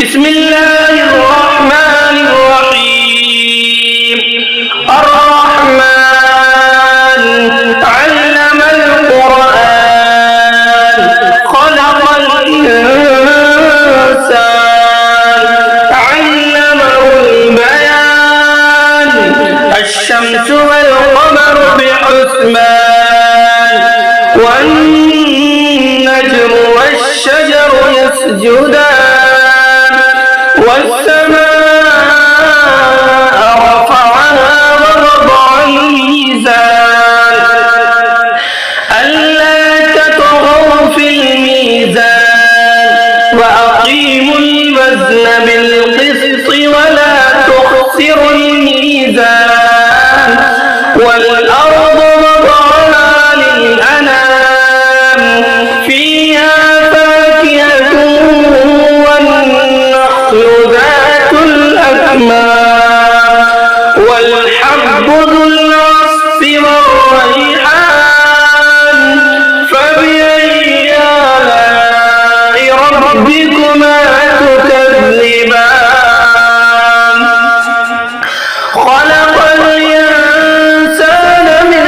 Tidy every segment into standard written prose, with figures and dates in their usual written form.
بسم الله الرحمن الرحيم الرحمن علم القرآن خلق الإنسان علمه البيان الشمس والقمر بحسبان والنجم والشجر يسجدان والسماء رفعها ووضع الميزان ألا تطغوا في الميزان وأقيموا الوزن بالقسط ولا تخسروا الميزان والأرض وضعها للأنام فيها فاكهة والنخل ذات الأكمام والحب ذو العصف والريحان فبأي آلاء ربكما تكذبان خلق الإنسان من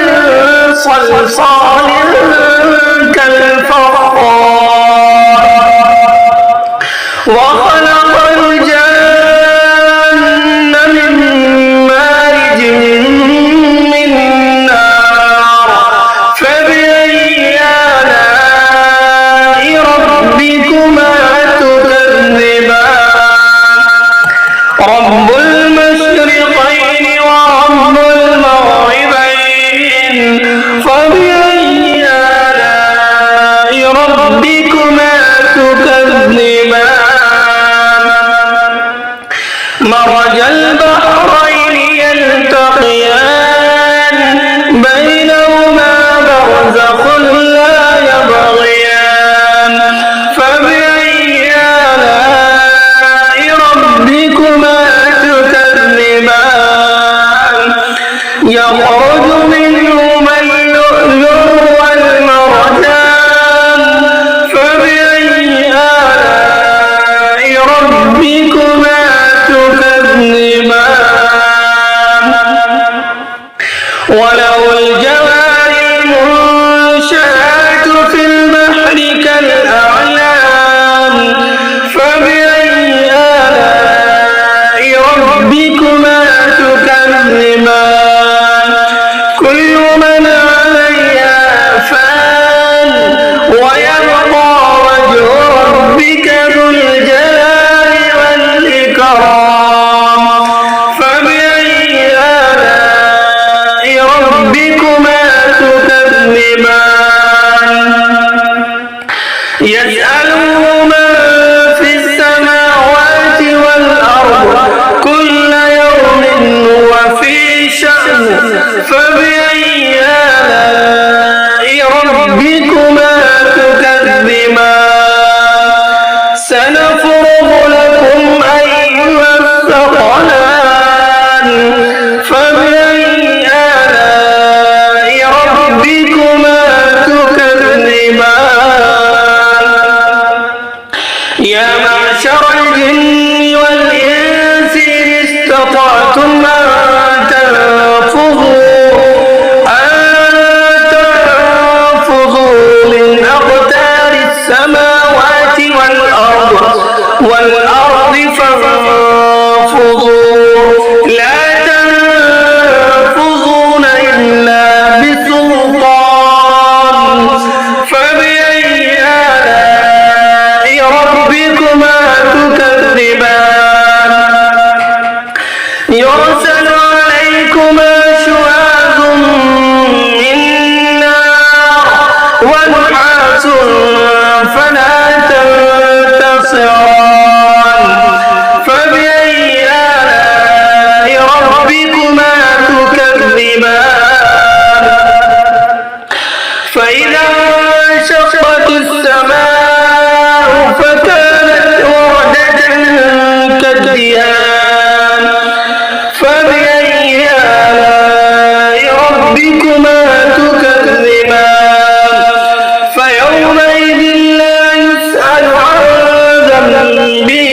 صلصال كالفخار وخلق الجن من مارج من نار فبأي آلاء ربكما تكذبان رب المشرقين ورب المغربين فبأي آلاء ربكما تكذبان مرج البحرين يلتقيان بينهما برزخ لا يبغيان فبأي آلاء ربكما تكذبان يخرج منهما اللؤلؤ والمرجان فبأي آلاء ربكما تكذبان وله الجوار المنشآت في البحر كالأعلام فبأي آلاء ربكما تكذبان كل من عليها فان ويبقى وجه ربك ذو الجلال والإكرام فبأي آلاء ربكما تكذبان يسأله من في السماوات والأرض كل يوم هو في شأن فبأي آلاء ربكما تكذبان سنفرغ لكم أيها الثقلان فبأي آلاء ربكما تكذبان يا معشر الجن والإنس إن استطعتم أن تنفذوا من أقطار السماوات والأرض فانفذوا لا تنفذون إلا بسلطان فبأي آلاء ربكما تكذبان يرسل عليكما شواظ من نار ونحاس فلا تنتصران فبأي آلاء ربكما تكذبان فإذا انشقت السماء فكانت وردة كالدهان فبأي آلاء ربكما تكذبان فيومئذ لا يسأل عن ذنبه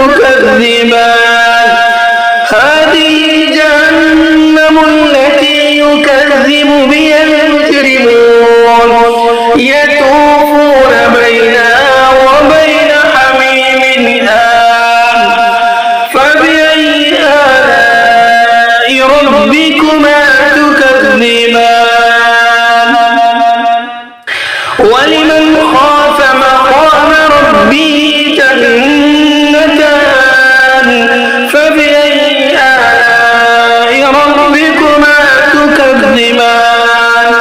تكذبان هذه جهنم التي يكذب بها المجرمون يطوفون بينها وبين حميم آن فبأي آلاء ربكما تكذبان ولمن خاف مقام ربه جنتان فبأي آلاء ربكما تكذبان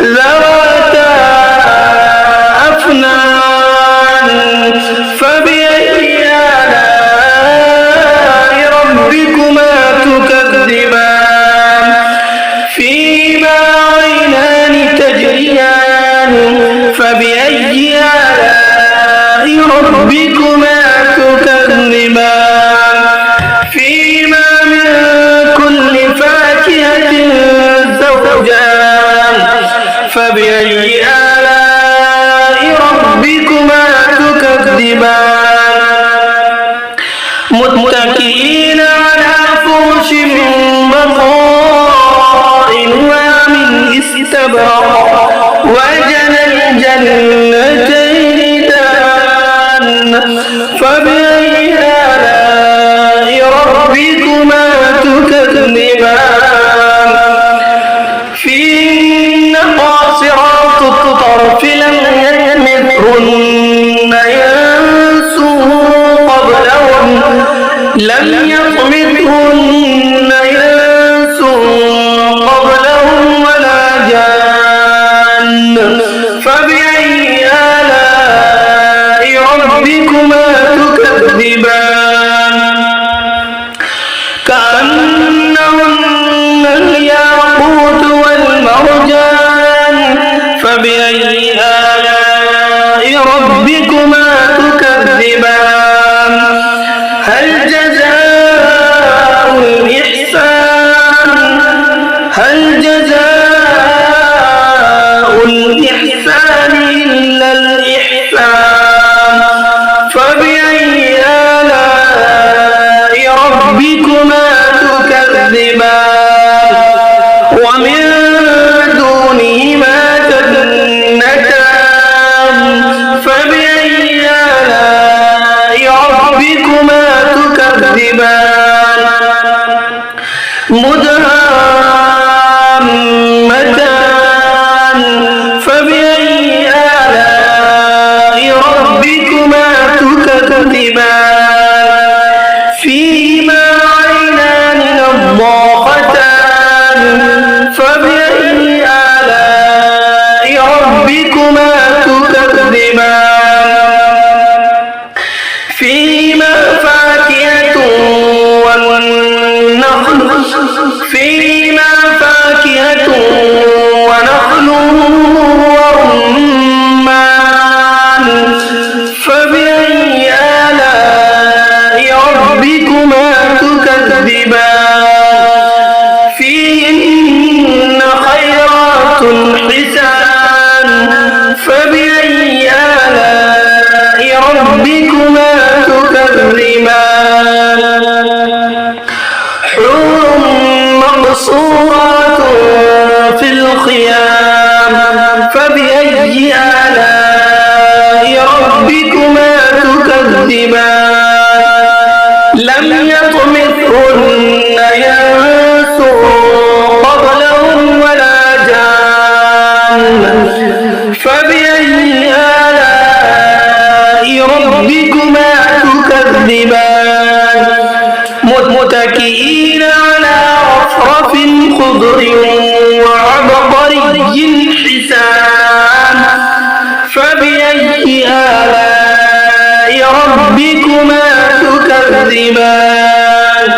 ذواتا أفنان فبأي آلاء ربكما تكذبان فيهما عينان تجريان فبأي آلاء ربكما تكذبان فيهما من كل فاكهة زوجان فبأي آلاء ربكما تكذبان متكئين على فرش بطائنها من استبرق وجنى الجنتين دان فبأي آلاء ربكما تكذبان فيهن قاصرات الطرف لم يطمثهن إنس قبلهم ولا جان فبأي آلاء ربكما تكذبان كأنهن الياقوت والمرجان فبأي آلاء ربكما تكذبان هل جزاء الإحسان إلا الإحسان فبأي آلاء ربكما تكذبان ومن دونهما جنتان فبأي آلاء ربكما تكذبان مدهامتان فبأي آلاء ربكما تكذبان فيهما عينان نضاختان فبأي آلاء ربكما تكذبان فيهما فاكهة ونخل ورمان فبأي آلاء ربكما تكذبان فيهن خيرات حسان فبأي آلاء ربكما تكذبان حور مقصورات في الخيام فبأي آلاء ربكما تكذبان لم يطمثهن إنس قبلهم ولا جان فبأي آلاء ربكما تكذبان متكئين على رفرف خضر وعبقري حسان فبأي آلاء ربكما تكذبان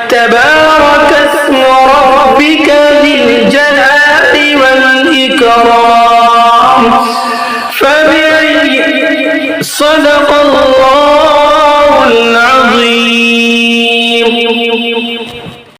تبارك اسم ربك ذي الجلال